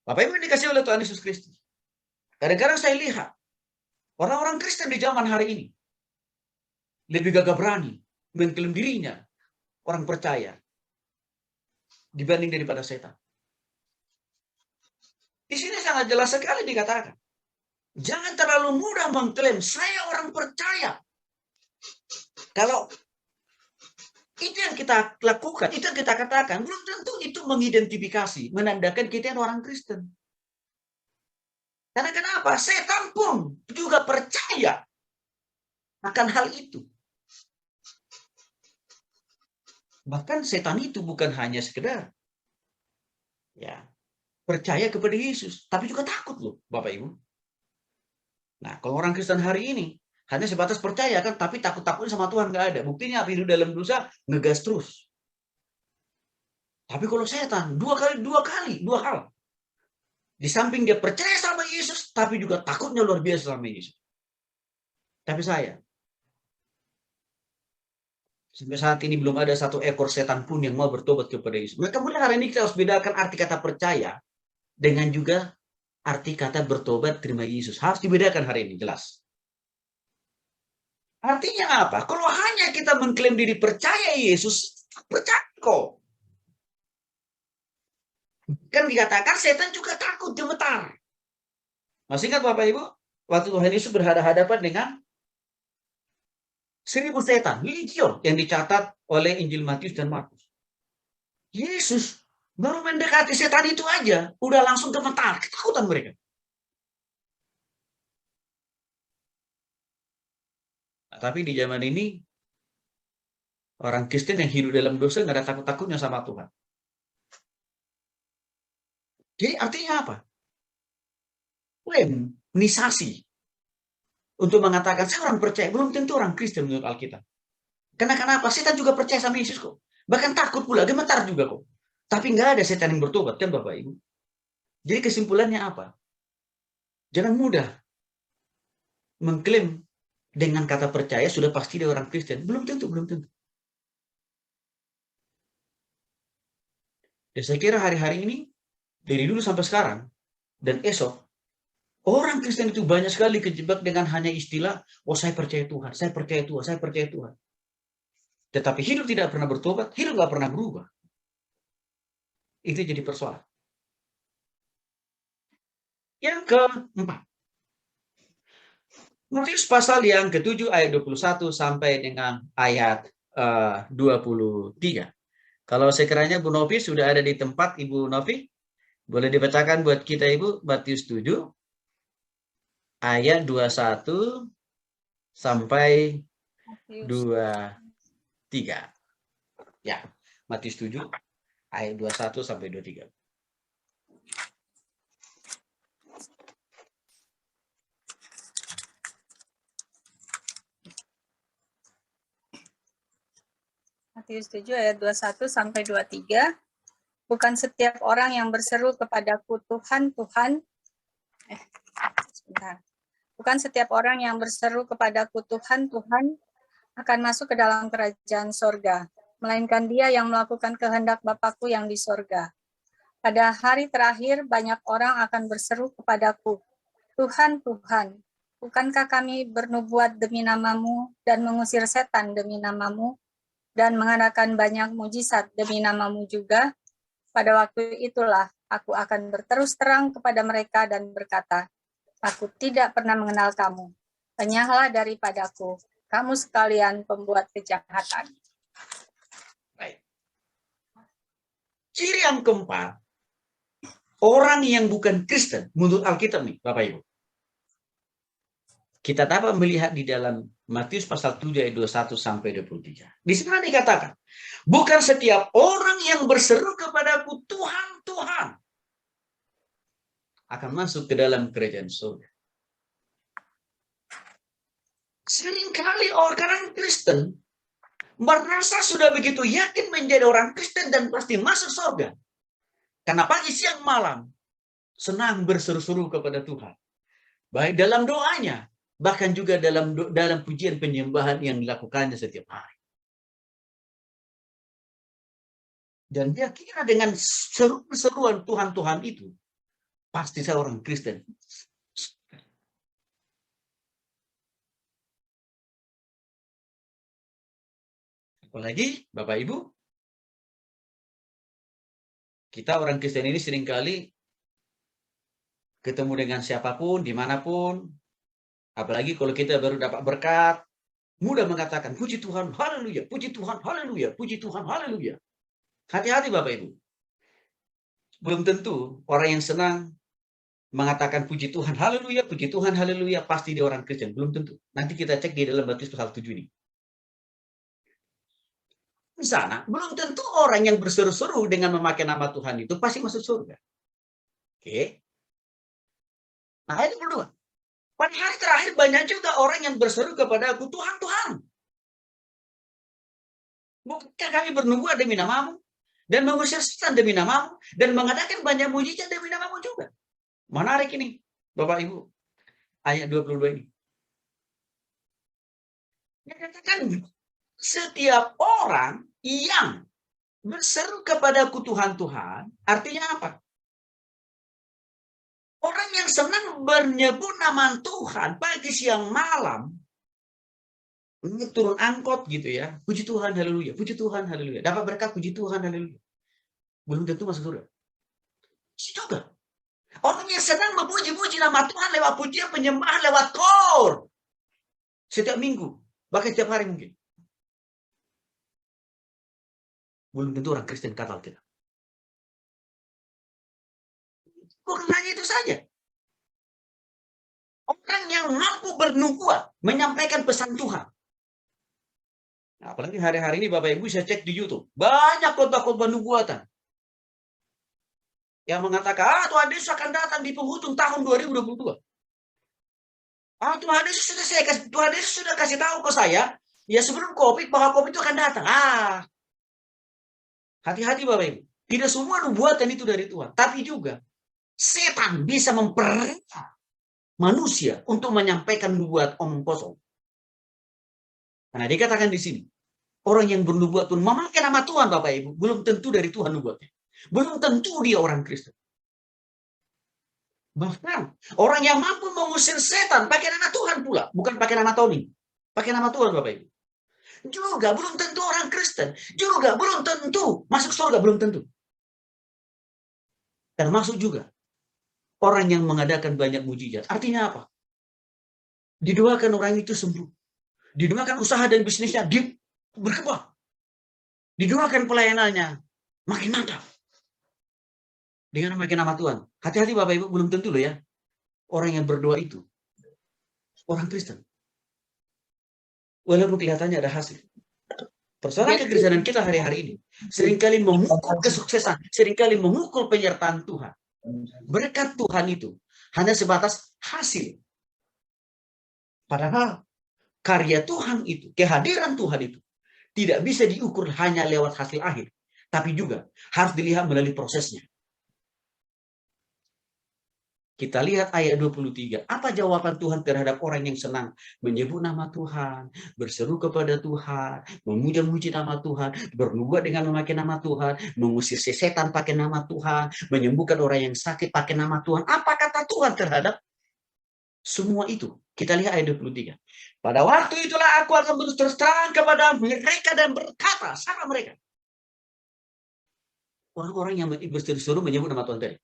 Bapak Ibu dikasih oleh Tuhan Yesus Kristus. Kadang-kadang saya lihat orang-orang Kristen di zaman hari ini lebih gagah berani mengklaim dirinya orang percaya dibanding daripada setan. Di sini sangat jelas sekali dikatakan, jangan terlalu mudah mengklaim saya orang percaya. Kalau itu yang kita lakukan, itu yang kita katakan, belum tentu itu mengidentifikasi, menandakan kita orang Kristen. Karena kenapa? Setan pun juga percaya akan hal itu. Bahkan setan itu bukan hanya sekedar percaya kepada Yesus, tapi juga takut loh, Bapak Ibu. Nah, kalau orang Kristen hari ini hanya sebatas percaya kan, tapi takut-takut sama Tuhan nggak ada. Buktinya hidup dalam dosa ngegas terus. Tapi kalau setan dua hal. Di samping dia percaya sama Yesus, tapi juga takutnya luar biasa sama Yesus. Tapi saya sampai saat ini belum ada satu ekor setan pun yang mau bertobat kepada Yesus. Maka kemudian hari ini kita harus bedakan arti kata percaya dengan juga arti kata bertobat terima Yesus. Harus dibedakan hari ini, jelas. Artinya apa? Kalau hanya kita mengklaim diri percaya Yesus, percaya kok. Kan dikatakan setan juga takut, gemetar. Masih ingat Bapak Ibu? Waktu Tuhan Yesus berhadapan dengan 1000 setan, legion yang dicatat oleh Injil Matius dan Markus. Yesus baru mendekati setan itu aja, udah langsung gemetar, ketakutan mereka. Nah, tapi di zaman ini, orang Kristen yang hidup dalam dosa nggak ada takut-takutnya sama Tuhan. Jadi artinya apa? Nisasi untuk mengatakan saya orang percaya, belum tentu orang Kristen menurut Alkitab. Karena kenapa? Setan juga percaya sama Yesus kok. Bahkan takut pula, gemetar juga kok. Tapi nggak ada setan yang bertobat kan Bapak Ibu. Jadi kesimpulannya apa? Jangan mudah mengklaim dengan kata percaya sudah pasti dia orang Kristen. Belum tentu, belum tentu. Dan saya kira hari-hari ini, dari dulu sampai sekarang, dan esok, orang Kristen itu banyak sekali kejebak dengan hanya istilah, oh saya percaya Tuhan, saya percaya Tuhan, saya percaya Tuhan. Tetapi hidup tidak pernah bertobat, hidup nggak pernah berubah. Itu jadi persoalan. Yang keempat, Matius pasal yang ke-7 ayat 21 sampai dengan ayat 23. Kalau sekiranya Bu Novi sudah ada di tempat, Ibu Novi, boleh dibacakan buat kita Ibu, Matius 7 ayat 21 sampai 23. Ya, Matius 7 ayat 21 sampai 23. Matius 7 ayat 21 sampai 23. Bukan setiap orang yang berseru kepadaku Tuhan, Tuhan. Sebentar. Bukan setiap orang yang berseru kepadaku Tuhan, Tuhan akan masuk ke dalam kerajaan sorga, melainkan dia yang melakukan kehendak Bapakku yang di sorga. Pada hari terakhir banyak orang akan berseru kepadaku, Tuhan, Tuhan, bukankah kami bernubuat demi namamu dan mengusir setan demi namamu dan mengadakan banyak mujizat demi namamu juga? Pada waktu itulah aku akan berterus terang kepada mereka dan berkata, aku tidak pernah mengenal kamu. Enyahlah daripadaku, kamu sekalian pembuat kejahatan. Baik. Ciri yang keempat, orang yang bukan Kristen menurut Alkitab nih, Bapak Ibu. Kita dapat melihat di dalam Matius pasal 7 ayat 21 sampai 23. Di sana dikatakan, bukan setiap orang yang berseru kepadaku Tuhan, Tuhan akan masuk ke dalam kerajaan surga. Seringkali orang Kristen merasa sudah begitu yakin menjadi orang Kristen dan pasti masuk surga. Karena pagi, siang, malam senang berseru-seru kepada Tuhan. Baik dalam doanya, bahkan juga dalam pujian penyembahan yang dilakukannya setiap hari. Dan dia kira dengan seru-seruan Tuhan-Tuhan itu, pasti saya orang Kristen. Apalagi, Bapak Ibu, kita orang Kristen ini seringkali ketemu dengan siapapun, dimanapun, apalagi kalau kita baru dapat berkat, mudah mengatakan, puji Tuhan, haleluya, puji Tuhan, haleluya, puji Tuhan, haleluya. Hati-hati Bapak Ibu. Belum tentu orang yang senang mengatakan puji Tuhan, haleluya, pasti dia orang Kristen. Belum tentu. Nanti kita cek di dalam Matius pasal 7 ini. Di sana, belum tentu orang yang berseru-seru dengan memakai nama Tuhan itu pasti masuk surga. Oke. Nah, ayat 22. Pada hari terakhir banyak juga orang yang berseru kepada aku, Tuhan, Tuhan. Bukankah kami bernubuat demi namamu? Dan mengusir setan demi namamu? Dan mengadakan banyak mujizat demi namamu juga. Menarik ini, Bapak Ibu. Ayat 22 ini. Dia katakan, setiap orang yang berseru kepadaku Tuhan, Tuhan, artinya apa? Orang yang senang menyebut nama Tuhan pagi, siang, malam, turun angkot gitu ya, puji Tuhan, haleluya, puji Tuhan, haleluya, dapat berkat, puji Tuhan, haleluya. Belum tentu masuk surga. Juga. Orang yang senang memuji-muji nama Tuhan lewat pujian penyembahan, lewat kor. Setiap minggu, bahkan setiap hari mungkin. Belum tentu orang Kristen kata Alkitab. Bukan hanya itu saja. Orang yang mampu bernubuat, menyampaikan pesan Tuhan. Nah, apalagi hari-hari ini Bapak Ibu saya cek di YouTube. Banyak khotbah-khotbah nubuatan. Yang mengatakan, Tuhan Yesus akan datang di penghujung tahun 2022. Tuhan Yesus sudah kasih tahu ke saya, ya sebelum COVID, bahwa COVID itu akan datang. Hati-hati Bapak Ibu. Tidak semua nubuatan itu dari Tuhan. Tapi juga setan bisa memperintah manusia untuk menyampaikan nubuat omong kosong. Karena dikatakan di sini, orang yang bernubuat pun memakai nama Tuhan, Bapak Ibu, belum tentu dari Tuhan nubuatnya. Belum tentu dia orang Kristen. Bahkan orang yang mampu mengusir setan pakai nama Tuhan pula, bukan pakai nama Tony. Pakai nama Tuhan, Bapak Ibu. Juga belum tentu orang Kristen. Juga belum tentu masuk surga, belum tentu. Termasuk juga orang yang mengadakan banyak mujizat. Artinya apa? Didoakan orang itu sembuh. Didoakan usaha dan bisnisnya berkembang. Didoakan pelayanannya makin mantap. Dengan memakai nama Tuhan. Hati-hati Bapak Ibu, belum tentu loh ya. Orang yang berdoa itu orang Kristen. Walaupun kelihatannya ada hasil. Persoalan kekristenan kita hari-hari ini seringkali memukul kesuksesan, seringkali memukul penyertaan Tuhan. Berkat Tuhan itu hanya sebatas hasil. Padahal karya Tuhan itu, kehadiran Tuhan itu tidak bisa diukur hanya lewat hasil akhir, tapi juga harus dilihat melalui prosesnya. Kita lihat ayat 23. Apa jawaban Tuhan terhadap orang yang senang menyebut nama Tuhan, berseru kepada Tuhan, memuja-muji nama Tuhan, bernubuat dengan memakai nama Tuhan, mengusir setan pakai nama Tuhan, menyembuhkan orang yang sakit pakai nama Tuhan. Apa kata Tuhan terhadap semua itu? Kita lihat ayat 23. Pada waktu itulah aku akan berterus terang kepada mereka dan berkata, sama mereka. Orang-orang yang berseru menyebut nama Tuhan tadi.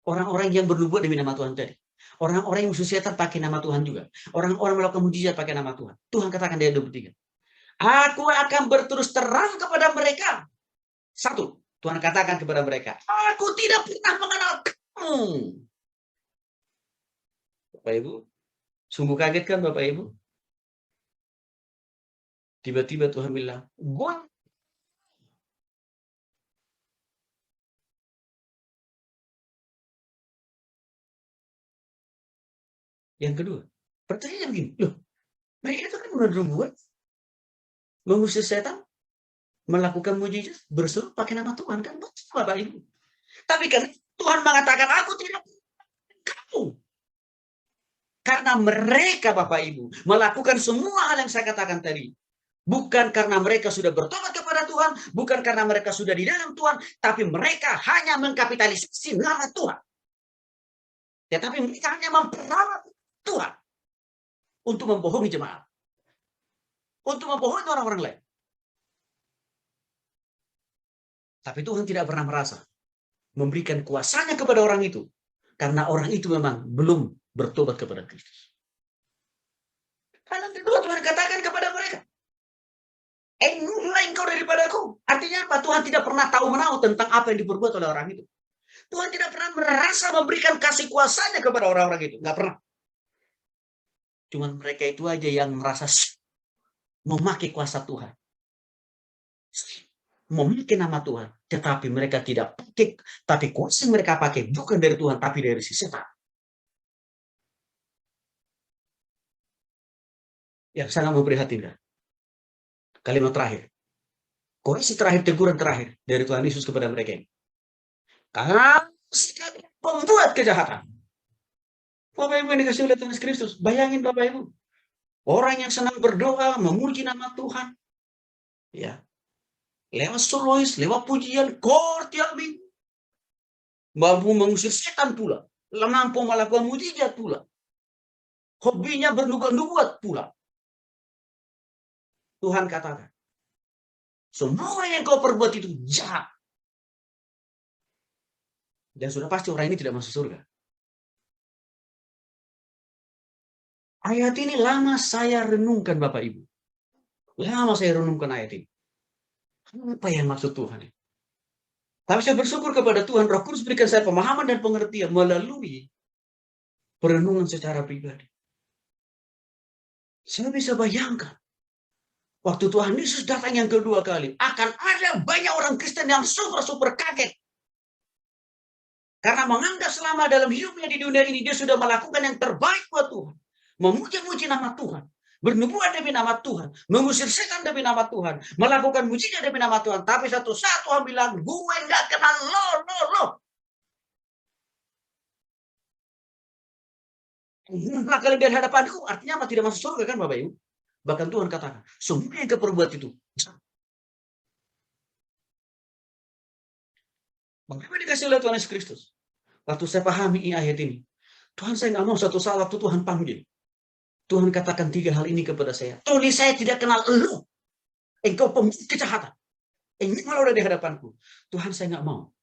Orang-orang yang bernubuat demi nama Tuhan tadi. Orang-orang yang musuh setan pakai nama Tuhan juga. Orang-orang melakukan mujizat pakai nama Tuhan. Tuhan katakan di ayat 23. Aku akan berterus terang kepada mereka. Satu, Tuhan katakan kepada mereka, aku tidak pernah mengenal kamu. Bapak Ibu, sungguh kaget kan Bapak Ibu? Tiba-tiba Tuhan bilang, gua. Yang kedua, pertanyaan begini, loh, mereka itu kan bernubuat, mengusir setan, melakukan mujizat, berseru pakai nama Tuhan, kan betul Bapak Ibu. Tapi kan Tuhan mengatakan, aku tidak kamu. Karena mereka Bapak Ibu melakukan semua hal yang saya katakan tadi. Bukan karena mereka sudah bertobat kepada Tuhan, bukan karena mereka sudah di dalam Tuhan, tapi mereka hanya mengkapitalisasi nama Tuhan. Tetapi mereka hanya memperalat Tuhan untuk membohongi jemaat, untuk membohongi orang-orang lain. Tapi Tuhan tidak pernah merasa memberikan kuasanya kepada orang itu, karena orang itu memang belum bertobat kepada Kristus. Karena kedua Tuhan katakan kepada mereka, enggulah engkau daripadaku. Artinya apa? Tuhan tidak pernah tahu menahu tentang apa yang diperbuat oleh orang itu. Tuhan tidak pernah merasa memberikan kasih kuasanya kepada orang-orang itu. Nggak pernah. Cuman mereka itu aja yang merasa memakai kuasa Tuhan. Memakai nama Tuhan. Tetapi mereka tidak pakai. Tapi kuasa yang mereka pakai bukan dari Tuhan, tapi dari si setan. Yang sangat memprihatinkan. Kalimat terakhir. Koreksi terakhir, teguran terakhir dari Tuhan Yesus kepada mereka ini. Karena pembuat kejahatan. Bapak Ibu yang dikasih oleh Tuhan Kristus, bayangin Bapak Ibu, orang yang senang berdoa, memuji nama Tuhan, ya, lewat solois, lewat pujian, kor tiap minggu, mampu mengusir setan pula, mampu melakukan mujizat pula, hobinya bernubuat pula. Tuhan katakan, semua yang kau perbuat itu jahat. Dan sudah pasti orang ini tidak masuk surga. Ayat ini lama saya renungkan Bapak Ibu. Lama saya renungkan ayat ini. Apa yang maksud Tuhan? Tapi saya bersyukur kepada Tuhan, Roh Kudus berikan saya pemahaman dan pengertian melalui perenungan secara pribadi. Saya bisa bayangkan, waktu Tuhan Yesus datang yang kedua kali, akan ada banyak orang Kristen yang super kaget. Karena menganggap selama dalam hidupnya di dunia ini, dia sudah melakukan yang terbaik buat Tuhan. Memuji-muji nama Tuhan, bernubuat demi nama Tuhan, mengusir setan demi nama Tuhan, melakukan mujizat demi nama Tuhan. Tapi satu saat Tuhan bilang, gue nggak kenal lo. Nah, kalian dari hadapanku, artinya apa? Tidak masuk surga kan Bapak Ibu? Bahkan Tuhan katakan, semua yang kau perbuat itu. Bagaimana dikasih oleh Tuhan Yesus Kristus? Waktu saya pahami ayat ini, Tuhan, saya nggak mau suatu saat waktu Tuhan panggil. Tuhan katakan 3 hal ini kepada saya. Tony, saya tidak kenal elu. Engkau pembuat kejahatan. Engkau malah di hadapanku. Tuhan, saya nggak mau.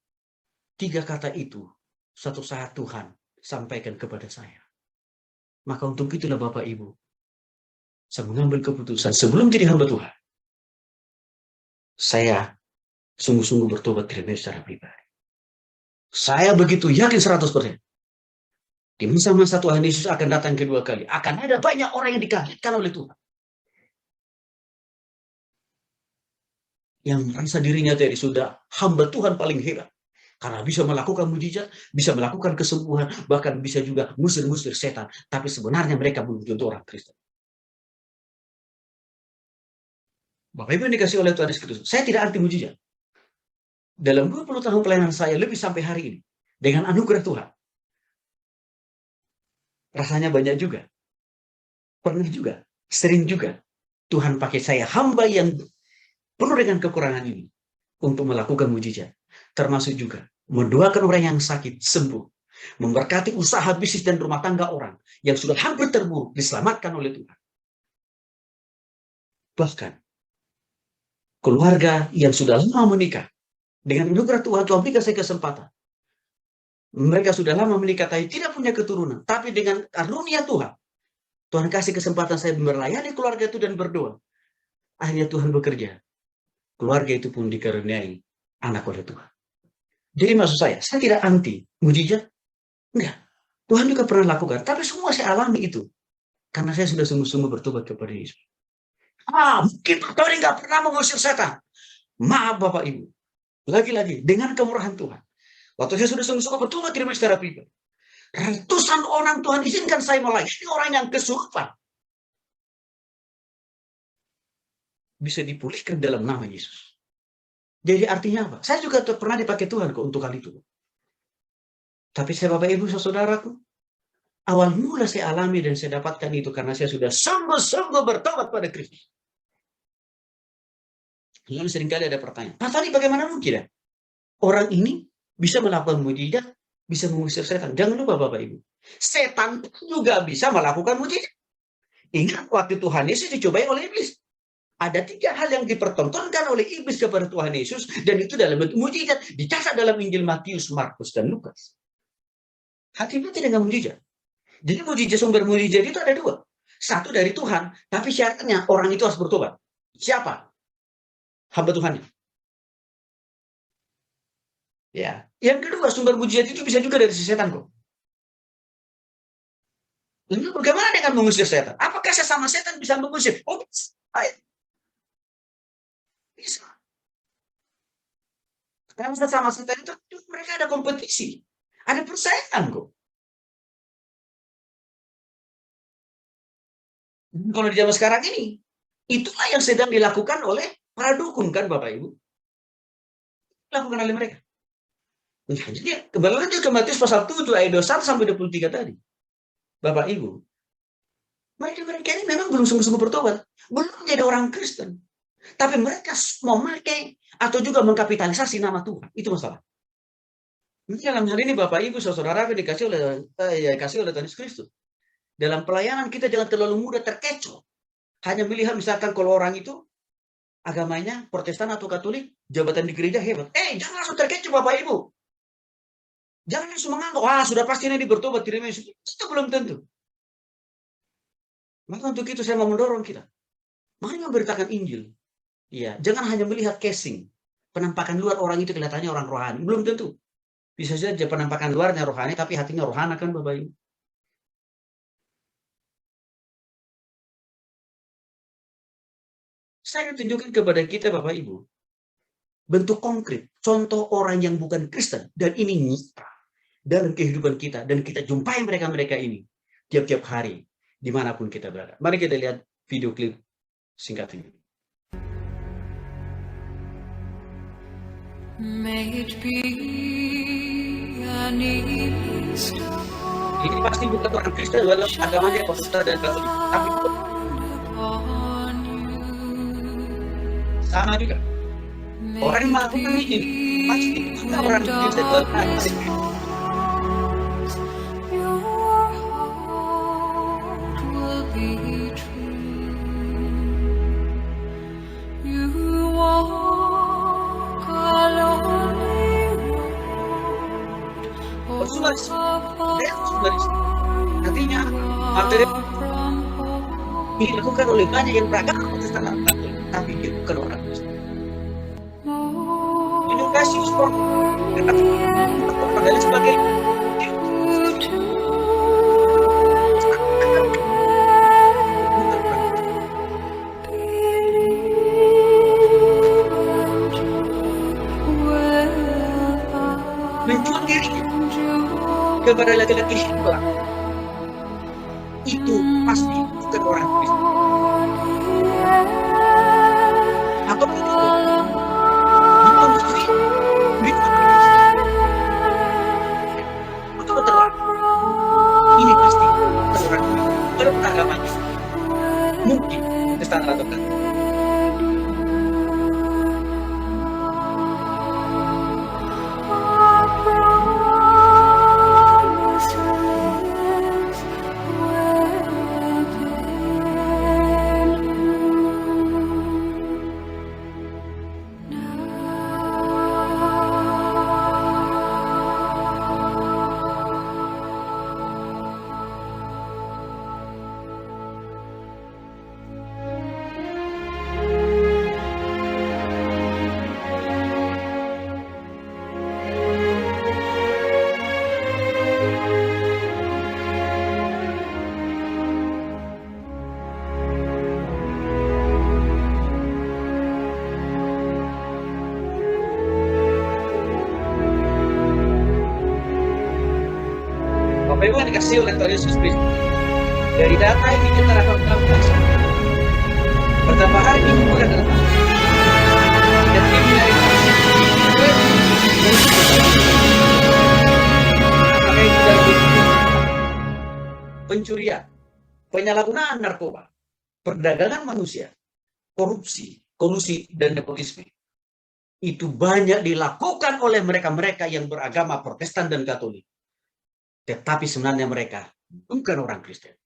3 kata itu, suatu saat Tuhan sampaikan kepada saya. Maka untuk itulah Bapak Ibu, saya mengambil keputusan sebelum jadi hamba Tuhan. Saya sungguh-sungguh bertobat dari secara pribadi. Saya begitu yakin 100%. Di masa-masa Tuhan Yesus akan datang kedua kali. Akan ada banyak orang yang dikagetkan oleh Tuhan. Yang merasa dirinya tadi sudah hamba Tuhan paling hebat. Karena bisa melakukan mujizat, bisa melakukan kesembuhan, bahkan bisa juga ngusir-ngusir setan. Tapi sebenarnya mereka belum tentu orang Kristen. Bapak Ibu yang dikasih oleh Tuhan Yesus Kristus, saya tidak anti mujizat. Dalam 20 tahun pelayanan saya, lebih sampai hari ini, dengan anugerah Tuhan. Rasanya banyak juga. Pernah juga, sering juga. Tuhan pakai saya, hamba yang penuh dengan kekurangan ini, untuk melakukan mujizat. Termasuk juga mendoakan orang yang sakit sembuh, memberkati usaha bisnis dan rumah tangga orang yang sudah hampir terburuk diselamatkan oleh Tuhan. Bahkan keluarga yang sudah lama menikah, dengan anugerah Tuhan berikan saya kesempatan. Mereka sudah lama menikah tapi tidak punya keturunan, tapi dengan karunia Tuhan, Tuhan kasih kesempatan saya melayani keluarga itu dan berdoa. Akhirnya Tuhan bekerja. Keluarga itu pun dikaruniai anak oleh Tuhan. Jadi maksud saya tidak anti mujizat. Enggak. Tuhan juga pernah lakukan. Tapi semua saya alami itu. Karena saya sudah sungguh-sungguh bertobat kepada Yesus. Mungkin Pak Tony nggak pernah mengusir setan. Maaf Bapak Ibu. Lagi-lagi, dengan kemurahan Tuhan. Waktu saya sudah sungguh-sungguh bertobat kirim secara pribadi. Ratusan orang Tuhan izinkan saya melayani orang yang kesurupan. Bisa dipulihkan dalam nama Yesus. Jadi artinya apa? Saya juga pernah dipakai Tuhan kok untuk hal itu. Tapi saya Bapak Ibu saudaraku, awal mula saya alami dan saya dapatkan itu karena saya sudah sungguh-sungguh bertobat pada Kristus. Lalu seringkali ada pertanyaan, Pak tadi bagaimana mungkin ya? Orang ini bisa melakukan mujizat, bisa mengusir setan. Jangan lupa Bapak Ibu, setan juga bisa melakukan mujizat. Ingat waktu Tuhan Yesus dicobai oleh iblis. Ada 3 hal yang dipertontonkan oleh iblis kepada Tuhan Yesus, dan itu dalam bentuk mujizat, dicatat dalam Injil Matius, Markus, dan Lukas. Hati-hati dengan mujizat. Jadi mujizat, sumber mujizat itu ada 2. Satu dari Tuhan, tapi syaratnya orang itu harus bertobat. Siapa? Hamba Tuhan. Ya. Yang kedua, sumber mujizat itu bisa juga dari setan kok. Lalu bagaimana dengan mengusir setan? Apakah saya sama setan bisa mengusir? Oh, bisa. Karena sama setan itu mereka ada kompetisi. Ada persaingan kok. Kalau di zaman sekarang ini, itulah yang sedang dilakukan oleh para dukun kan Bapak Ibu. Dilakukan oleh mereka. Nah, jadi kembali lagi ke Matius pasal 7 ayat 21 sampai 23 tadi. Bapak Ibu, mereka ini memang belum sungguh-sungguh bertobat. Belum menjadi orang Kristen. Tapi mereka memakai atau juga mengkapitalisasi nama Tuhan. Itu masalah. Dalam hal ini Bapak Ibu, saudara dikasih oleh Tuhan Yesus Kristus. Dalam pelayanan kita jangan terlalu mudah terkecoh. Hanya melihat misalkan kalau orang itu agamanya Protestan atau Katolik, jabatan di gereja hebat. Jangan langsung terkecoh Bapak Ibu. Jangan langsung menganggap, sudah pasti ini bertobat terima Yesus. Itu belum tentu. Maka untuk itu saya mau mendorong kita. Mari memberitakan Injil. Ya, jangan hanya melihat casing. Penampakan luar orang itu kelihatannya orang rohani. Belum tentu. Bisa saja penampakan luarnya rohani, tapi hatinya rohana kan Bapak Ibu. Saya tunjukkan kepada kita Bapak Ibu. Bentuk konkret. Contoh orang yang bukan Kristen. Dan ini nyata dalam kehidupan kita. Dan kita jumpai mereka-mereka ini. Tiap-tiap hari. Dimanapun kita berada. Mari kita lihat video klip singkat ini. May it be an evening star. Ini pasti bukan orang Kristen, walau agamanya Protestan dan Katolik. Tapi sama juga. Orang yang melakukan ini pasti bukan orang Kristen, walau agamanya. Artinya materi dilakukan oleh banyak yang beragama Protestan dan Katolik, tapi dia bukan orang Kristen. Edukasius propaganda sebagai menjual dirinya kepada laki-laki Hitler, itu pasti bukan orang Kristen. Atau itu dikonsumsi atau terang, ini pasti bukan orang Kristen. Kalau agamanya mungkin Kristen atau kan. Bapak Ibu yang dikasih oleh Tuhan Yesus Kristus, dari data yang kita lakukan pertama hari ini bukan dalam dan ini dari apakah itu dari pencurian, penyalahgunaan narkoba, perdagangan manusia, korupsi, kolusi, dan nepotisme. Itu banyak dilakukan oleh mereka-mereka yang beragama Protestan dan Katolik. Tetapi sebenarnya mereka bukan orang Kristen.